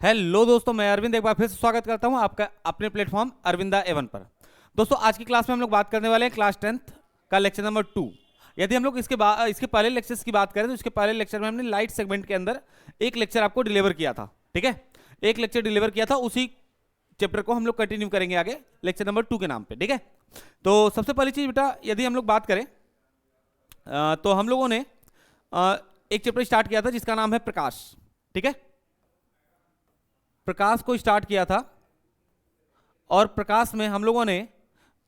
Hello दोस्तों, मैं अरविंद एक बार फिर से स्वागत करता हूं आपका अपने प्लेटफॉर्म अरविंदा एवन पर। दोस्तों, आज की क्लास में हम लोग बात करने वाले हैं क्लास 10th का लेक्चर नंबर 2। यदि हम लोग इसके पहले लेक्चर्स की बात करें तो इसके पहले लेक्चर में हमने लाइट सेगमेंट के अंदर एक लेक्चर आपको डिलीवर किया था। ठीक है, एक लेक्चर डिलीवर किया था, उसी चैप्टर को हम लोग कंटिन्यू करेंगे आगे लेक्चर नंबर 2 के नाम पे। ठीक है, तो सबसे पहली चीज बेटा, यदि हम लोग बात करें तो हम लोगों ने एक चैप्टर स्टार्ट किया था जिसका नाम है प्रकाश। ठीक है, प्रकाश को स्टार्ट किया था और प्रकाश में हम लोगों ने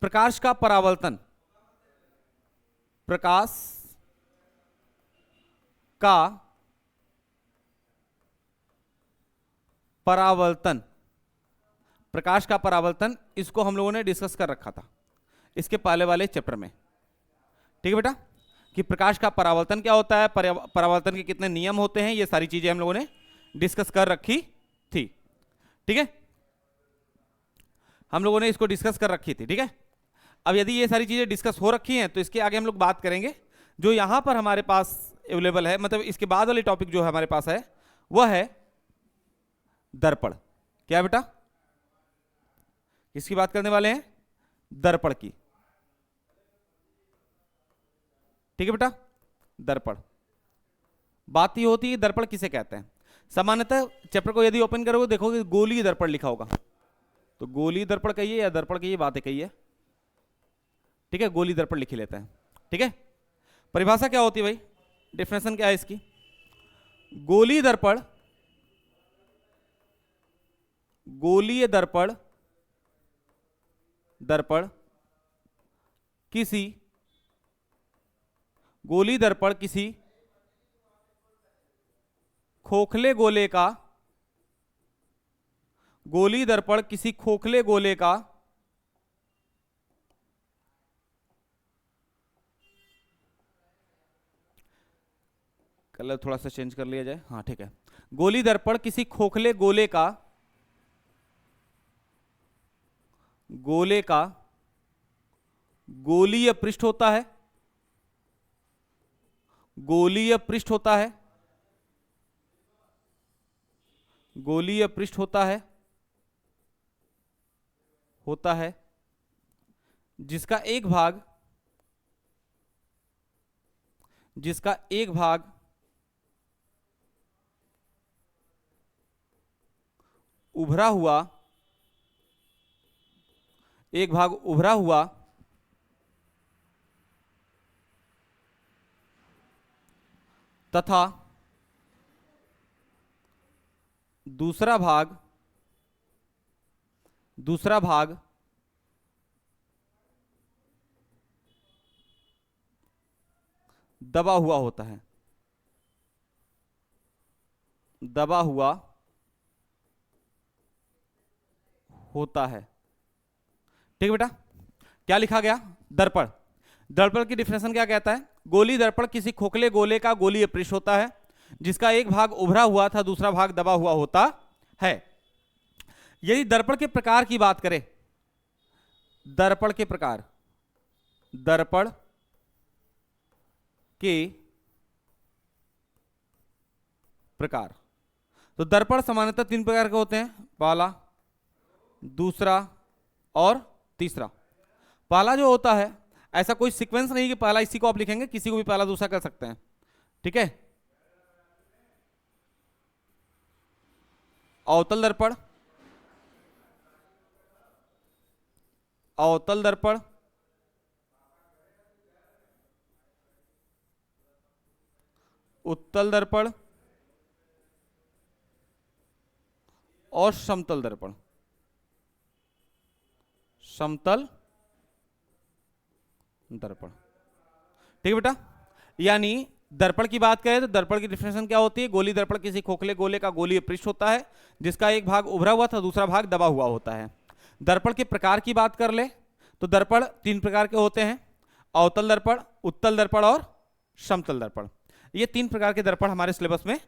प्रकाश का परावर्तन, प्रकाश का परावर्तन, प्रकाश का परावर्तन, इसको हम लोगों ने डिस्कस कर रखा था इसके पहले वाले चैप्टर में। ठीक है बेटा, कि प्रकाश का परावर्तन क्या होता है, परावर्तन के कितने नियम होते हैं, ये सारी चीजें हम लोगों ने डिस्कस कर रखी थी। ठीक है, हम लोगों ने इसको डिस्कस कर रखी थी। ठीक है, अब यदि ये सारी चीजें डिस्कस हो रखी हैं तो इसके आगे हम लोग बात करेंगे जो यहां पर हमारे पास अवेलेबल है, मतलब इसके बाद वाली टॉपिक जो हमारे पास है वह है दर्पण। क्या बेटा, किसकी बात करने वाले हैं? दर्पण की। ठीक है बेटा, दर्पण। बात ये होती है दर्पण किसे कहते हैं। सामान्यतः चैप्टर को यदि ओपन करोगे देखोगे गोलीय दर्पण लिखा होगा, तो गोलीय दर्पण कहिए या दर्पण कहिए, बात है कहिए। ठीक है, गोलीय दर्पण लिख लेते हैं। ठीक है, परिभाषा क्या होती है भाई, डेफिनेशन क्या है इसकी? गोलीय दर्पण, गोलीय दर्पण, दर्पण किसी, गोलीय दर्पण किसी खोखले गोले का, गोलीय दर्पण किसी खोखले गोले का कलर थोड़ा सा चेंज कर लिया जाए। हाँ ठीक है, गोलीय दर्पण किसी खोखले गोले का, गोले का गोलीय पृष्ठ होता है, गोलीय पृष्ठ होता है, गोलीय पृष्ठ होता है, होता है जिसका एक भाग, जिसका एक भाग उभरा हुआ, एक भाग उभरा हुआ तथा दूसरा भाग, दूसरा भाग दबा हुआ होता है, दबा हुआ होता है। ठीक है बेटा, क्या लिखा गया? दर्पण। दर्पण की डिफिनेशन क्या कहता है? गोलीय दर्पण किसी खोखले गोले का गोलीय पृष्ठ होता है जिसका एक भाग उभरा हुआ था दूसरा भाग दबा हुआ होता है। यदि दर्पण के प्रकार की बात करें, दर्पण के प्रकार, दर्पण के प्रकार, तो दर्पण सामान्यतः 3 प्रकार के होते हैं, पहला, दूसरा और तीसरा। पहला जो होता है, ऐसा कोई सीक्वेंस नहीं कि पहला इसी को आप लिखेंगे, किसी को भी पहला दूसरा कर सकते हैं। ठीक है, अवतल दर्पण, अवतल दर्पण, उत्तल दर्पण और समतल दर्पण, समतल दर्पण। ठीक है बेटा, यानी दर्पण की बात करें तो दर्पण की डिफिनेशन क्या होती है? गोलीय दर्पण किसी खोखले गोले का गोलीय पृष्ठ होता है जिसका एक भाग उभरा हुआ था दूसरा भाग दबा हुआ होता है। दर्पण के प्रकार की बात कर ले तो दर्पण 3 प्रकार के होते हैं, अवतल दर्पण, उत्तल दर्पण और समतल दर्पण। ये 3 प्रकार के दर्पण हमारे सिलेबस में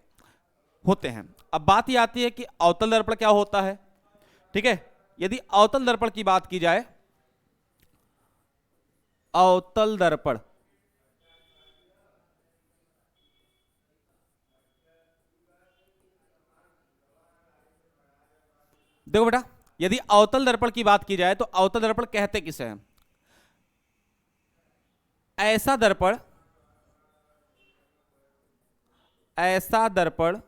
होते हैं। अब बात ये आती है कि अवतल दर्पण क्या होता है। ठीक है, यदि अवतल दर्पण की बात की जाए, अवतल दर्पण देखो बेटा, यदि अवतल दर्पण की बात की जाए तो अवतल दर्पण कहते किसे हैं? ऐसा दर्पण, ऐसा दर्पण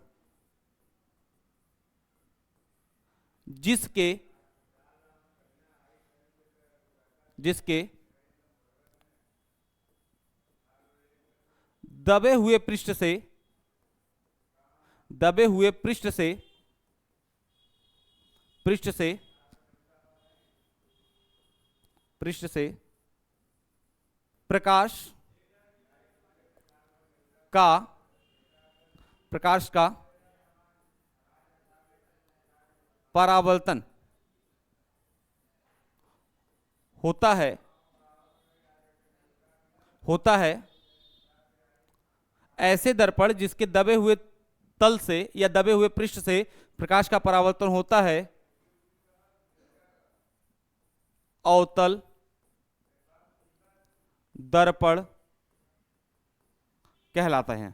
जिसके जिसके दबे हुए पृष्ठ से दबे हुए पृष्ठ से पृष्ठ से पृष्ठ से प्रकाश का परावर्तन होता है ऐसे दर्पण जिसके दबे हुए तल से या दबे हुए पृष्ठ से प्रकाश का परावर्तन होता है, अवतल दर्पण कहलाता है।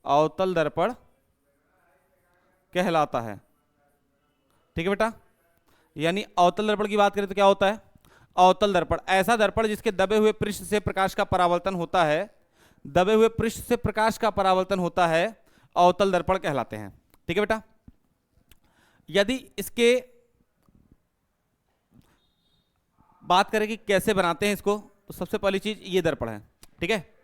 अवतल दर्पण कहलाता है। ठीक है बेटा, यानी अवतल दर्पण की बात करें तो क्या होता है? अवतल दर्पण ऐसा दर्पण जिसके दबे हुए पृष्ठ से प्रकाश का परावर्तन होता है, दबे हुए पृष्ठ से प्रकाश का परावर्तन होता है, अवतल दर्पण कहलाते हैं। ठीक है बेटा, यदि इसके बात करें कि कैसे बनाते हैं इसको, तो सबसे पहली चीज ये दर्पण है। ठीक है,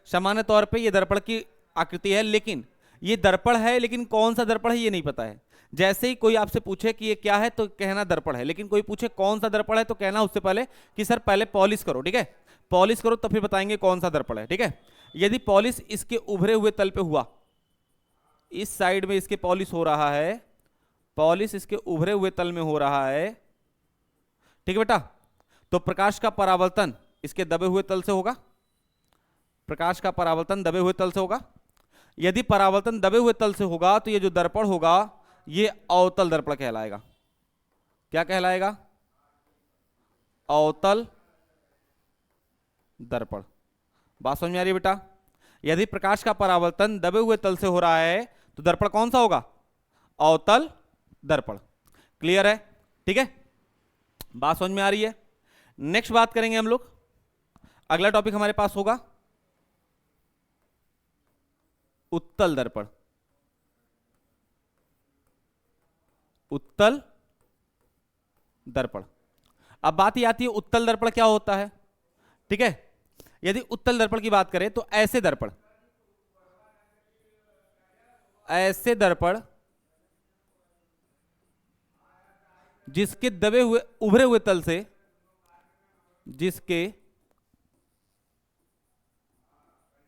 सामान्य तौर पे ये दर्पण की आकृति है, लेकिन ये दर्पण है, लेकिन कौन सा दर्पण है ये नहीं पता है। जैसे ही कोई आपसे पूछे कि ये क्या है तो कहना दर्पण है, लेकिन कोई पूछे कौन सा दर्पण है तो कहना उससे पहले कि सर पहले पॉलिश करो। ठीक है, पॉलिश करो तो फिर बताएंगे कौन सा दर्पण है। ठीक है, यदि पॉलिश इसके उभरे हुए तल पे हुआ, इस साइड में इसके पॉलिश हो रहा है, पॉलिश इसके उभरे हुए तल में हो रहा है, ठीक है बेटा, तो प्रकाश का परावर्तन इसके दबे हुए तल से होगा। प्रकाश का परावर्तन दबे हुए तल से होगा। यदि परावर्तन दबे हुए तल से होगा तो ये जो दर्पण होगा ये अवतल दर्पण कहलाएगा। क्या कहलाएगा? अवतल दर्पण। बात समझ में आ रही है बेटा? यदि प्रकाश का परावर्तन दबे हुए तल से हो रहा है तो दर्पण कौन सा होगा? अवतल दर्पण। क्लियर है? ठीक है, बात समझ में आ रही है? नेक्स्ट बात करेंगे हम लोग, अगला टॉपिक हमारे पास होगा उत्तल दर्पण। उत्तल दर्पण। अब बात ये आती है उत्तल दर्पण क्या होता है। ठीक है, यदि उत्तल दर्पण की बात करें तो ऐसे दर्पण जिसके दबे हुए उभरे हुए तल से, जिसके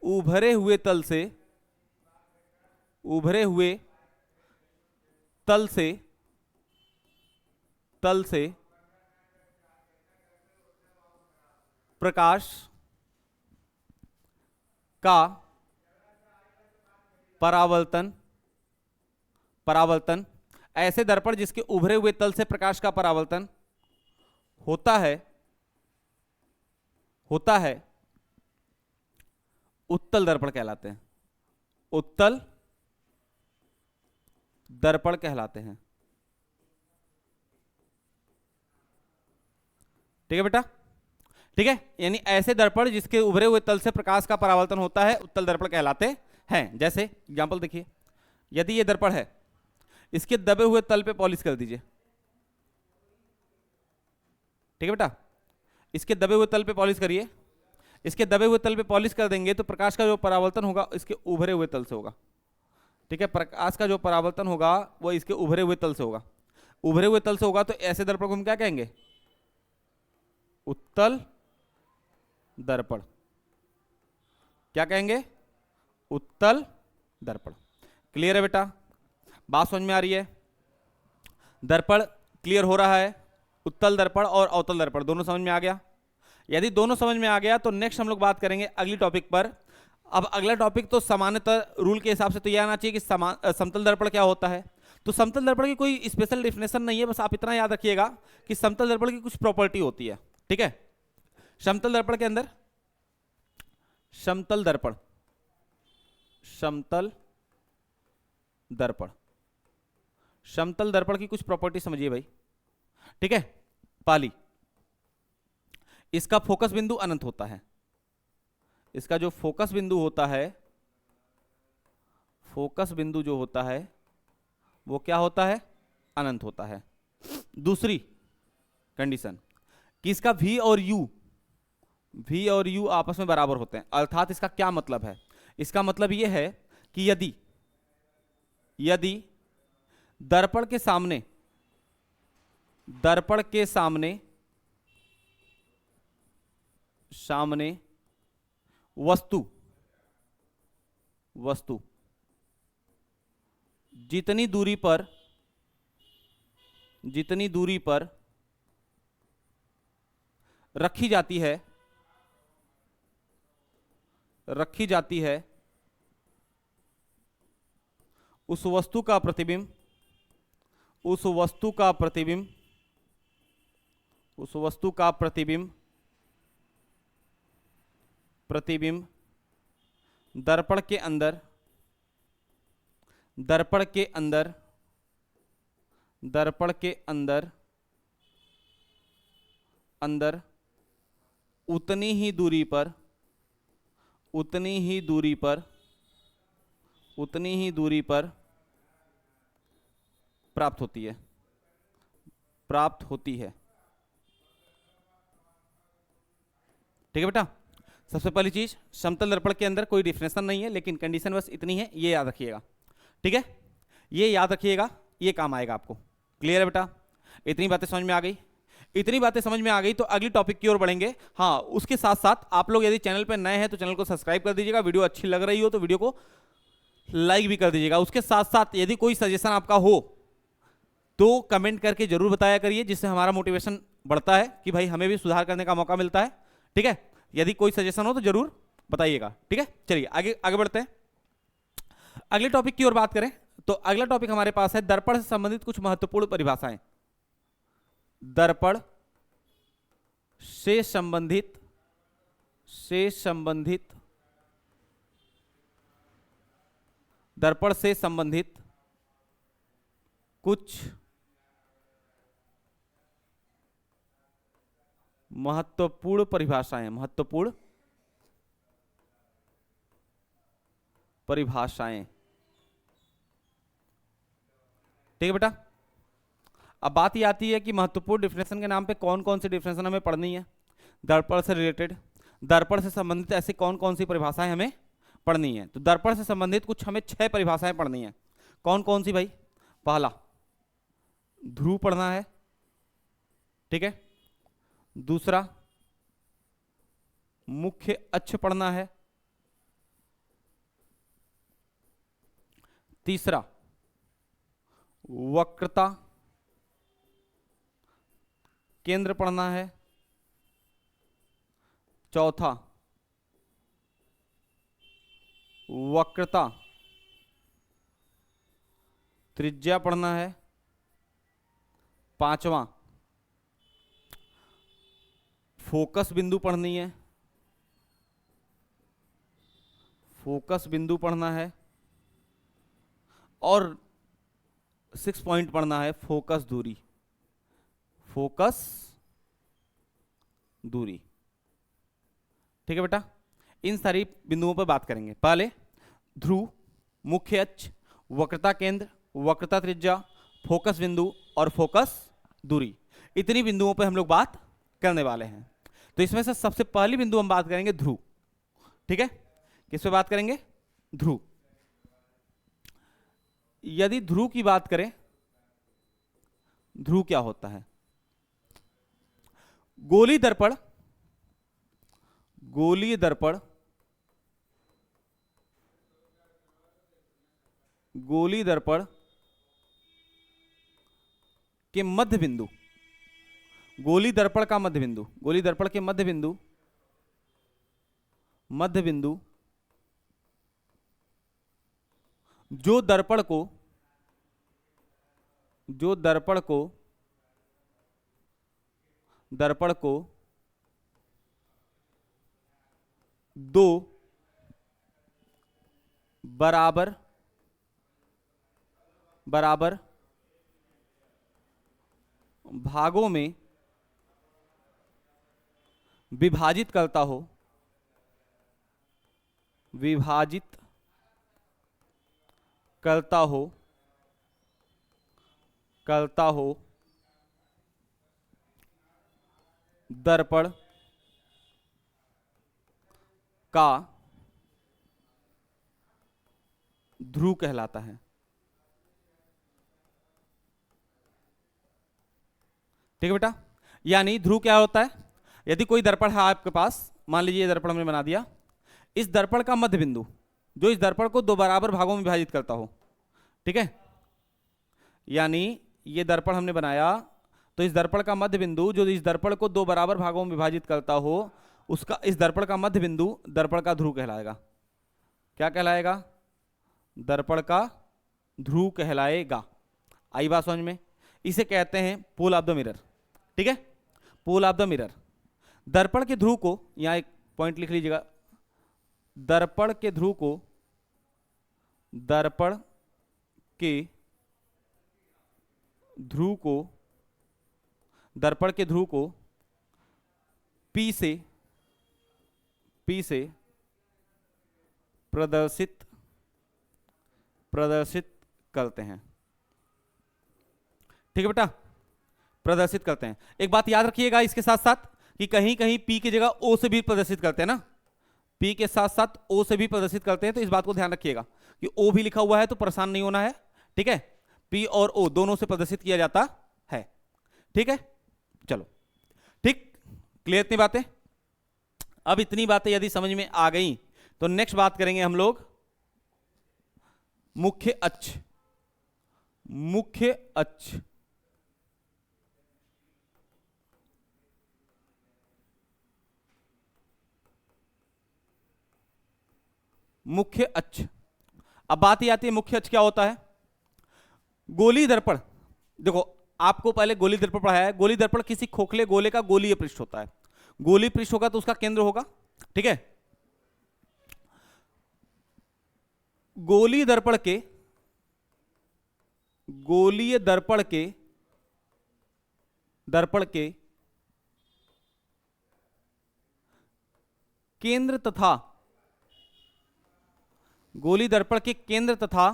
उभरे हुए तल से प्रकाश का परावर्तन ऐसे दर्पण जिसके उभरे हुए तल से प्रकाश का परावर्तन होता है उत्तल दर्पण कहलाते हैं। उत्तल दर्पण कहलाते हैं। ठीक है बेटा? ठीक है, यानी ऐसे दर्पण जिसके उभरे हुए तल से प्रकाश का परावर्तन होता है उत्तल दर्पण कहलाते हैं। जैसे एग्जांपल देखिए, यदि ये दर्पण है, इसके दबे हुए तल पे पॉलिश कर दीजिए। ठीक है बेटा, इसके दबे हुए तल पे पॉलिश करिए। इसके दबे हुए तल पे पॉलिश कर देंगे तो प्रकाश का जो परावर्तन होगा इसके उभरे हुए तल से होगा। ठीक है, प्रकाश का जो परावर्तन होगा वो इसके उभरे हुए तल से होगा। उभरे हुए तल से होगा तो ऐसे दर्पण को हम क्या कहेंगे? उत्तल दर्पण। क्या कहेंगे? उत्तल दर्पण। क्लियर है बेटा? बात समझ में आ रही है? दर्पण क्लियर हो रहा है? उत्तल दर्पण और अवतल दर्पण दोनों समझ में आ गया? यदि दोनों समझ में आ गया तो नेक्स्ट हम लोग बात करेंगे अगली टॉपिक पर। अब अगला टॉपिक तो सामान्यतः रूल के हिसाब से तो यह आना चाहिए कि समतल दर्पण क्या होता है। तो समतल दर्पण की कोई स्पेशल डेफिनेशन नहीं है, बस आप इतना याद रखिएगा कि समतल दर्पण की कुछ प्रॉपर्टी होती है। ठीक है, समतल दर्पण के अंदर समतल समतल दर्पण की कुछ प्रॉपर्टी समझिए भाई, ठीक है। पहली, इसका फोकस बिंदु अनंत होता है। इसका जो फोकस बिंदु होता है, फोकस बिंदु जो होता है वो क्या होता है? अनंत होता है। दूसरी कंडीशन कि इसका V और U आपस में बराबर होते हैं। अर्थात इसका क्या मतलब है? इसका मतलब यह है कि यदि दर्पण के सामने वस्तु जितनी दूरी पर रखी जाती है उस वस्तु का प्रतिबिंब दर्पण के अंदर उतनी ही दूरी पर प्राप्त होती है। ठीक है बेटा। सबसे पहली चीज, समतल दर्पण के अंदर कोई डिफरेंशन नहीं है, लेकिन कंडीशन बस इतनी है, ये याद रखिएगा। ठीक है, ये याद रखिएगा, ये काम आएगा आपको। क्लियर है बेटा? इतनी बातें समझ में आ गई? इतनी बातें समझ में आ गई तो अगली टॉपिक की ओर बढ़ेंगे। हाँ, उसके साथ साथ आप लोग यदि चैनल पर नए हैं तो चैनल को सब्सक्राइब कर दीजिएगा। वीडियो अच्छी लग रही हो तो वीडियो को लाइक भी कर दीजिएगा। उसके साथ साथ यदि कोई सजेशन आपका हो तो कमेंट करके जरूर बताया करिए, जिससे हमारा मोटिवेशन बढ़ता है कि भाई हमें भी सुधार करने का मौका मिलता है। ठीक है, यदि कोई सजेशन हो तो जरूर बताइएगा। ठीक है, चलिए आगे बढ़ते हैं। अगले टॉपिक की ओर बात करें तो अगला टॉपिक हमारे पास है दर्पण से संबंधित कुछ महत्वपूर्ण परिभाषाएं। दर्पण से संबंधित कुछ महत्वपूर्ण परिभाषाएं। ठीक है बेटा। अब बात ये आती है कि महत्वपूर्ण डिफरेंशन के नाम पे कौन कौन सी डिफरेंशन हमें पढ़नी है। दर्पण से रिलेटेड, दर्पण से संबंधित ऐसी कौन कौन सी परिभाषाएं हमें पढ़नी है। तो दर्पण से संबंधित कुछ हमें 6 परिभाषाएं पढ़नी है। कौन कौन सी भाई? पहला, ध्रुव पढ़ना है। ठीक है। दूसरा, मुख्य अक्ष पढ़ना है। तीसरा, वक्रता केंद्र पढ़ना है। चौथा, वक्रता त्रिज्या पढ़ना है। पांचवा, फोकस बिंदु पढ़नी है। फोकस बिंदु पढ़ना है। और 6 पॉइंट पढ़ना है, फोकस दूरी। ठीक है बेटा, इन सारी बिंदुओं पर बात करेंगे। पहले ध्रुव, मुख्य अक्ष, वक्रता केंद्र, वक्रता त्रिज्या, फोकस बिंदु और फोकस दूरी। इतनी बिंदुओं पर हम लोग बात करने वाले हैं। तो इसमें से सबसे पहली बिंदु हम बात करेंगे ध्रुव। ठीक है, किस पे बात करेंगे? ध्रुव। यदि ध्रुव की बात करें, ध्रुव क्या होता है? गोलीय दर्पण के मध्य बिंदु, गोलीय दर्पण का मध्य बिंदु, गोलीय दर्पण के मध्य बिंदु जो दर्पण को दो बराबर भागों में विभाजित करता हो, विभाजित करता हो, करता हो दर्पण का ध्रुव कहलाता है। ठीक है बेटा, यानी ध्रुव क्या होता है? यदि कोई दर्पण है आपके पास, मान लीजिए ये दर्पण हमने बना दिया, इस दर्पण का मध्य बिंदु जो इस दर्पण को दो बराबर भागों में विभाजित करता हो, ठीक है, यानी ये दर्पण हमने बनाया तो इस दर्पण का मध्य बिंदु जो इस दर्पण को दो बराबर भागों में विभाजित करता हो, उसका इस दर्पण का मध्य बिंदु दर्पण का ध्रुव कहलाएगा। क्या कहलाएगा? दर्पण का ध्रुव कहलाएगा। आई बात समझ में? इसे कहते हैं पोल ऑफ द मिरर। ठीक है, पोल ऑफ द मिरर। दर्पण के ध्रुव को, यहां एक पॉइंट लिख लीजिएगा, दर्पण के ध्रुव को, दर्पण के ध्रुव को, दर्पण के ध्रुव को P से प्रदर्शित करते हैं। ठीक है बेटा, प्रदर्शित करते हैं। एक बात याद रखिएगा इसके साथ साथ कि कहीं कहीं P की जगह O से भी प्रदर्शित करते हैं ना, P के साथ साथ O से भी प्रदर्शित करते हैं, तो इस बात को ध्यान रखिएगा कि O भी लिखा हुआ है तो परेशान नहीं होना है। ठीक है, P और O दोनों से प्रदर्शित किया जाता है। ठीक है, चलो ठीक, क्लियर इतनी बातें? अब इतनी बातें यदि समझ में आ गई तो नेक्स्ट बात करेंगे हम लोग मुख्य अक्ष। मुख्य अक्ष, मुख्य अक्ष। अब बात ही आती है मुख्य अक्ष क्या होता है। गोलीय दर्पण, देखो आपको पहले गोलीय दर्पण पढ़ाया है। गोलीय दर्पण किसी खोखले गोले का गोलीय पृष्ठ होता है। गोलीय पृष्ठ होगा तो उसका केंद्र होगा। ठीक है, गोलीय दर्पण के, गोलीय दर्पण के, दर्पण के केंद्र तथा, गोलीय दर्पण के केंद्र तथा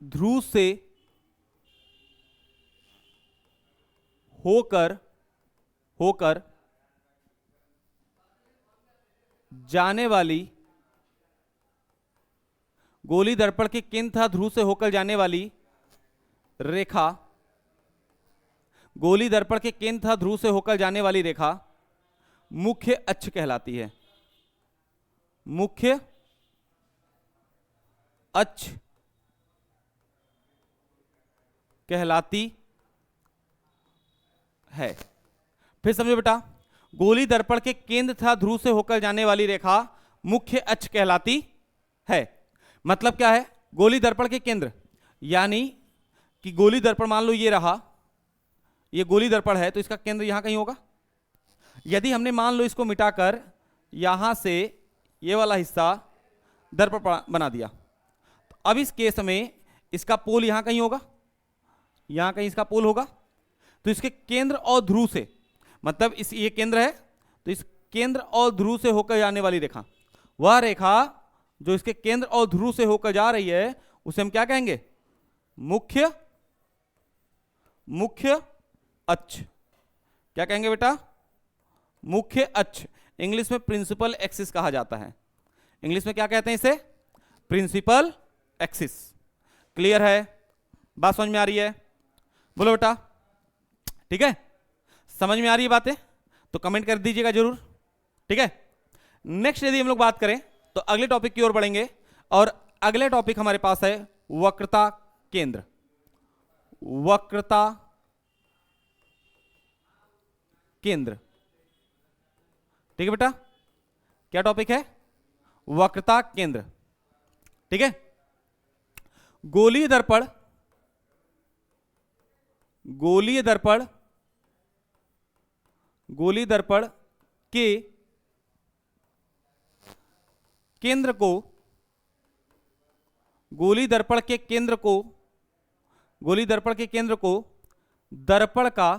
ध्रुव से होकर जाने वाली, गोलीय दर्पण के केंद्र तथा ध्रुव से होकर जाने वाली रेखा, गोलीय दर्पण के केंद्र तथा ध्रुव से होकर जाने वाली रेखा मुख्य अक्ष कहलाती है। मुख्य अक्ष कहलाती है। फिर समझो बेटा, गोलीय दर्पण के केंद्र तथा ध्रुव से होकर जाने वाली रेखा मुख्य अक्ष कहलाती है। मतलब क्या है? गोलीय दर्पण के केंद्र, यानी कि गोलीय दर्पण मान लो ये रहा, ये गोलीय दर्पण है तो इसका केंद्र यहां कहीं होगा। यदि हमने मान लो इसको मिटाकर यहां से ये वाला हिस्सा दर्पण बना दिया, तो अब इस केस में इसका पोल यहां कहीं होगा, यहां कहीं इसका पोल होगा। तो इसके केंद्र और ध्रुव से, मतलब इस ये केंद्र है तो इस केंद्र और ध्रुव से होकर जाने वाली रेखा, वह रेखा जो इसके केंद्र और ध्रुव से होकर जा रही है उसे हम क्या कहेंगे? मुख्य, मुख्य अक्ष। क्या कहेंगे बेटा? मुख्य अक्ष। इंग्लिश में प्रिंसिपल एक्सिस कहा जाता है। इंग्लिश में क्या कहते हैं इसे? Principal axis. क्लियर है? बात समझ में आ रही है? बोलो बेटा, ठीक है? समझ में आ रही है बातें? तो कमेंट कर दीजिएगा जरूर। ठीक है, नेक्स्ट यदि हम लोग बात करें तो अगले टॉपिक की ओर बढ़ेंगे, और अगले टॉपिक हमारे पास है वक्रता केंद्र। वक्रता केंद्र। ठीक है बेटा, क्या टॉपिक है? वक्रता केंद्र। ठीक है, गोलीय दर्पण, गोलीय दर्पण, गोलीय दर्पण के केंद्र को, गोलीय दर्पण के केंद्र को गोली दर्पण के केंद्र को दर्पण का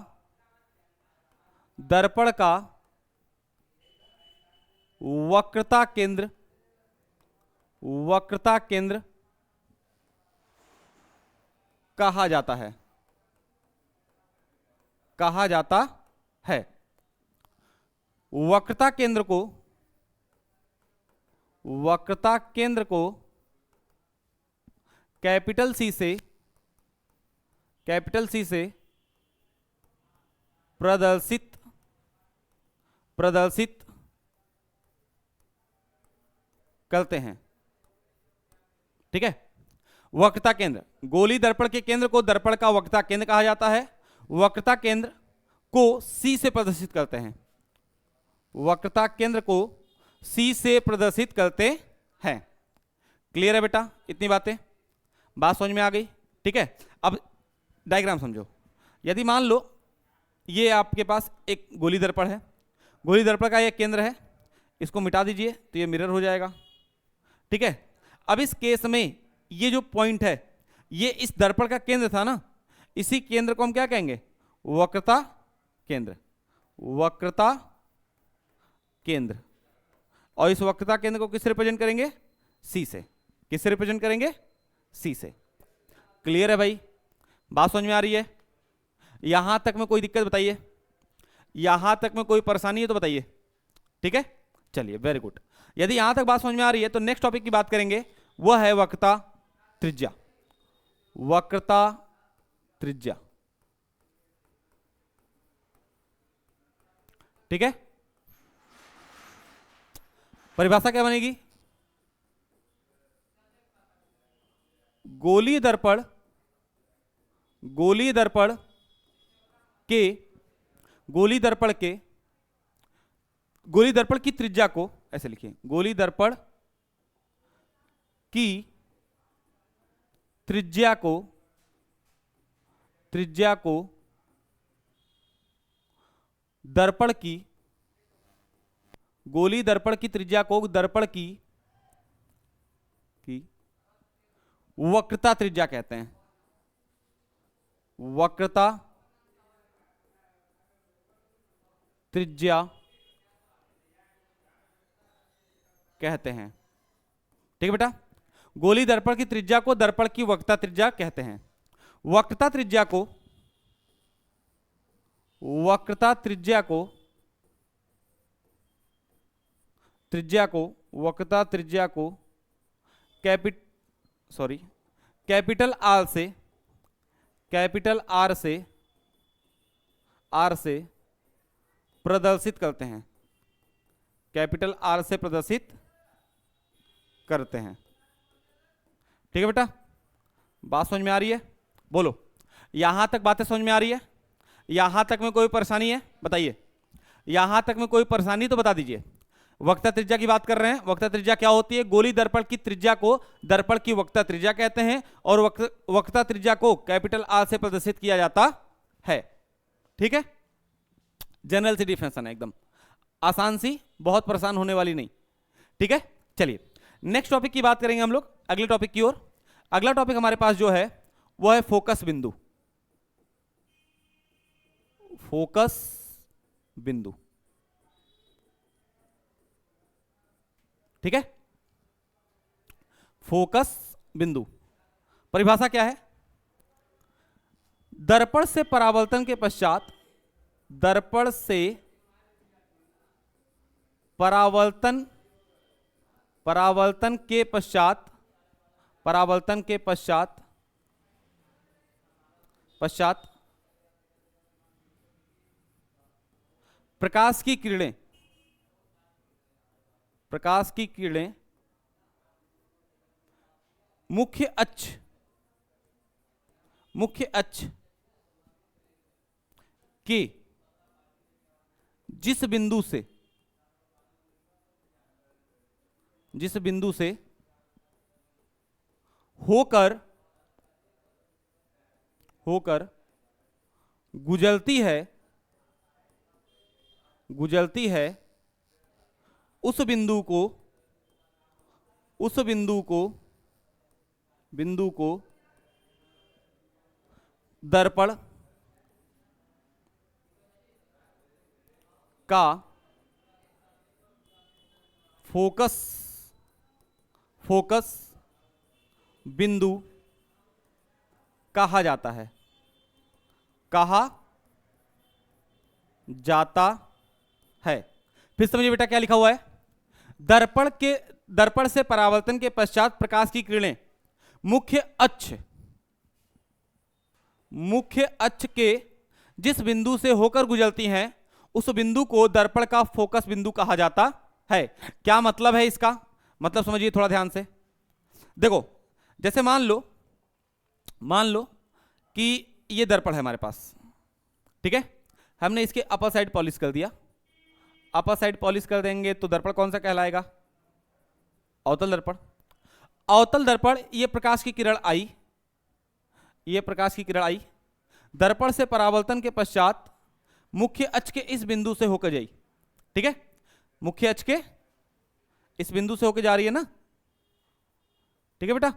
वक्रता केंद्र कहा जाता है। वक्रता केंद्र को कैपिटल सी से प्रदर्शित करते हैं। ठीक है, वक्रता केंद्र, गोली दर्पण के केंद्र को दर्पण का वक्रता केंद्र कहा जाता है। वक्रता केंद्र को सी से प्रदर्शित करते हैं। वक्रता केंद्र को सी से प्रदर्शित करते हैं। क्लियर है बेटा? इतनी बातें, बात समझ में आ गई? ठीक है, अब डायग्राम समझो। यदि मान लो ये आपके पास एक गोली दर्पण है, गोली दर्पण का ये केंद्र है, इसको मिटा दीजिए तो ये मिरर हो जाएगा। ठीक है, अब इस केस में ये जो पॉइंट है ये इस दर्पण का केंद्र था ना, इसी केंद्र को हम क्या कहेंगे? वक्रता केंद्र। और इस वक्रता केंद्र को किससे रिप्रेजेंट करेंगे? सी से। किससे रिप्रेजेंट करेंगे? सी से। क्लियर है भाई? बात समझ में आ रही है? यहां तक में कोई दिक्कत बताइए, यहां तक में कोई परेशानी है तो बताइए। ठीक है, चलिए, वेरी गुड। यदि यहां तक बात समझ में आ रही है तो नेक्स्ट टॉपिक की बात करेंगे, वह है वक्रता त्रिज्या। ठीक है, परिभाषा क्या बनेगी? गोली दर्पण की त्रिज्या को, ऐसे लिखिए, गोली दर्पण की त्रिज्या को दर्पण की, गोली दर्पण की त्रिज्या को दर्पण की वक्रता त्रिज्या कहते हैं। वक्रता त्रिज्या कहते हैं। ठीक है बेटा, गोली दर्पण की त्रिज्या को दर्पण की वक्रता त्रिज्या कहते हैं। वक्रता त्रिज्या को कैपिटल आर से प्रदर्शित करते हैं। कैपिटल आर से प्रदर्शित करते हैं। ठीक है बेटा, बात समझ में आ रही है? बोलो, यहां तक बातें समझ में आ रही है? यहां तक में कोई परेशानी है बताइए। यहां तक में कोई परेशानी तो बता दीजिए। वक्रता त्रिज्या की बात कर रहे हैं। वक्रता त्रिज्या क्या होती है? गोली दर्पण की त्रिज्या को दर्पण की वक्रता त्रिज्या कहते हैं और वक्रता त्रिज्या को कैपिटल आर से प्रदर्शित किया जाता है। ठीक है, जनरल सी डिफिनेशन है, एकदम आसान सी, बहुत परेशान होने वाली नहीं। ठीक है, चलिए नेक्स्ट टॉपिक की बात करेंगे हम लोग, अगले टॉपिक की ओर। अगला टॉपिक हमारे पास जो है वो है फोकस बिंदु। ठीक है, फोकस बिंदु परिभाषा क्या है? दर्पण से परावर्तन के पश्चात, परावर्तन के पश्चात प्रकाश की किरणें मुख्य अक्ष के जिस बिंदु से होकर गुजरती है उस बिंदु को दर्पण का फोकस बिंदु कहा जाता है, कहा जाता है। फिर समझिए बेटा क्या लिखा हुआ है, दर्पण से परावर्तन के पश्चात प्रकाश की किरणें मुख्य अक्ष के जिस बिंदु से होकर गुजरती हैं उस बिंदु को दर्पण का फोकस बिंदु कहा जाता है। क्या मतलब है इसका, मतलब समझिए थोड़ा ध्यान से। देखो जैसे मान लो कि ये दर्पण है हमारे पास, ठीक है, हमने इसके अपर साइड पॉलिश कर दिया। अपर साइड पॉलिश कर देंगे तो दर्पण कौन सा कहलाएगा, अवतल दर्पण। अवतल दर्पण, ये प्रकाश की किरण आई, ये प्रकाश की किरण आई, दर्पण से परावर्तन के पश्चात मुख्य अक्ष के इस बिंदु से होकर जाई, ठीक है, मुख्य अक्ष के इस बिंदु से होकर जा रही है ना, ठीक है बेटा,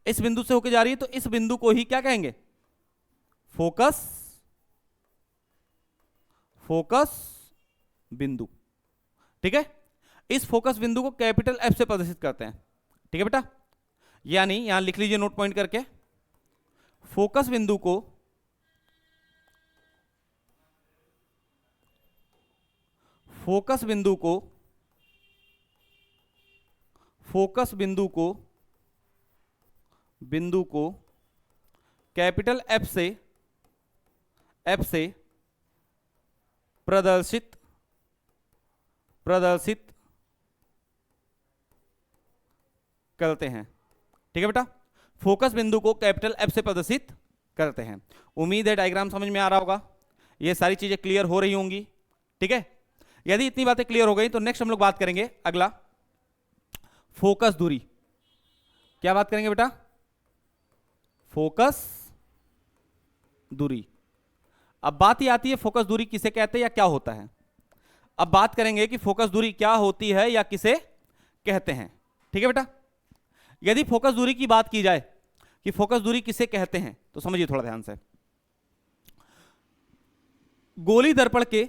इस बिंदु से होकर जा रही है, तो इस बिंदु को ही क्या कहेंगे, फोकस बिंदु, ठीक है। इस फोकस बिंदु को कैपिटल एफ से प्रदर्शित करते हैं, ठीक है बेटा। यानी यहां लिख लीजिए नोट पॉइंट करके, फोकस बिंदु को कैपिटल एफ से प्रदर्शित करते हैं, ठीक है बेटा। फोकस बिंदु को कैपिटल एफ से प्रदर्शित करते हैं। उम्मीद है डायग्राम समझ में आ रहा होगा, ये सारी चीजें क्लियर हो रही होंगी, ठीक है। यदि इतनी बातें क्लियर हो गई तो नेक्स्ट हम लोग बात करेंगे अगला, फोकस दूरी। क्या बात करेंगे बेटा, फोकस दूरी। अब बात ये आती है फोकस दूरी किसे कहते हैं या क्या होता है। अब बात करेंगे कि फोकस दूरी क्या होती है या किसे कहते हैं, ठीक है बेटा। यदि फोकस दूरी की बात की जाए कि फोकस दूरी किसे कहते हैं तो समझिए थोड़ा ध्यान से। गोलीय दर्पण के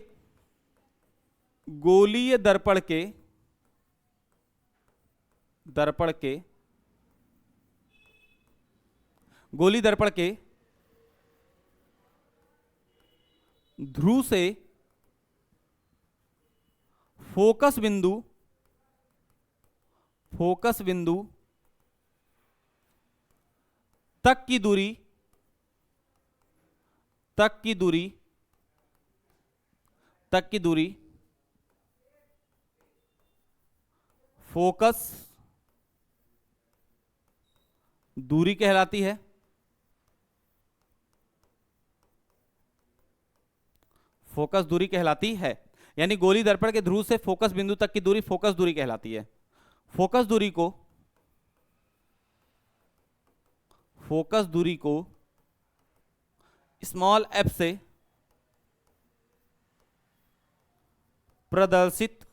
ध्रुव से फोकस बिंदु तक की दूरी फोकस दूरी कहलाती है। फोकस दूरी कहलाती है, यानी गोलीय दर्पण के ध्रुव से फोकस बिंदु तक की दूरी फोकस दूरी कहलाती है। फोकस दूरी को स्मॉल एफ से प्रदर्शित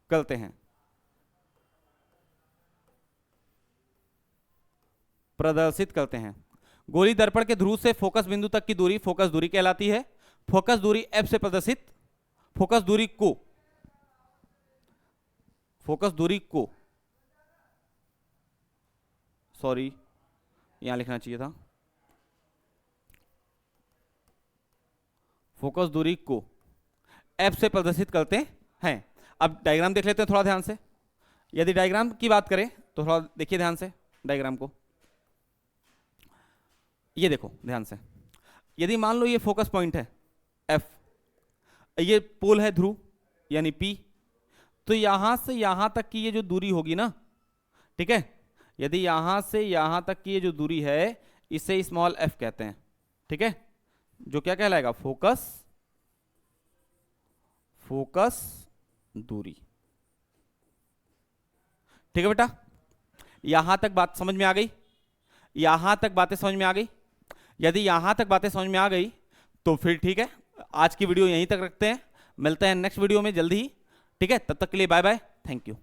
करते हैं। गोलीय दर्पण के ध्रुव से फोकस बिंदु तक की दूरी फोकस दूरी कहलाती है। फोकस दूरी एफ से प्रदर्शित, फोकस दूरी को सॉरी यहां लिखना चाहिए था, फोकस दूरी को एफ से प्रदर्शित करते हैं। अब डायग्राम देख लेते हैं थोड़ा ध्यान से। यदि डायग्राम की बात करें तो थोड़ा देखिए ध्यान से डायग्राम को। ये देखो ध्यान से, यदि मान लो ये फोकस पॉइंट है एफ, ये पोल है ध्रुव यानी पी, तो यहां से यहां तक की ये जो दूरी होगी ना, ठीक है, यदि यहां से यहां तक की ये जो दूरी है इसे स्मॉल एफ कहते हैं, ठीक है, जो क्या कहलाएगा, फोकस दूरी, ठीक है बेटा। यहां तक बात समझ में आ गई, यहां तक बातें समझ में आ गई। यदि यहां तक बातें समझ में आ गई तो फिर ठीक है, आज की वीडियो यहीं तक रखते हैं, मिलते हैं नेक्स्ट वीडियो में जल्दी ही, ठीक है। तब तक के लिए बाय बाय, थैंक यू।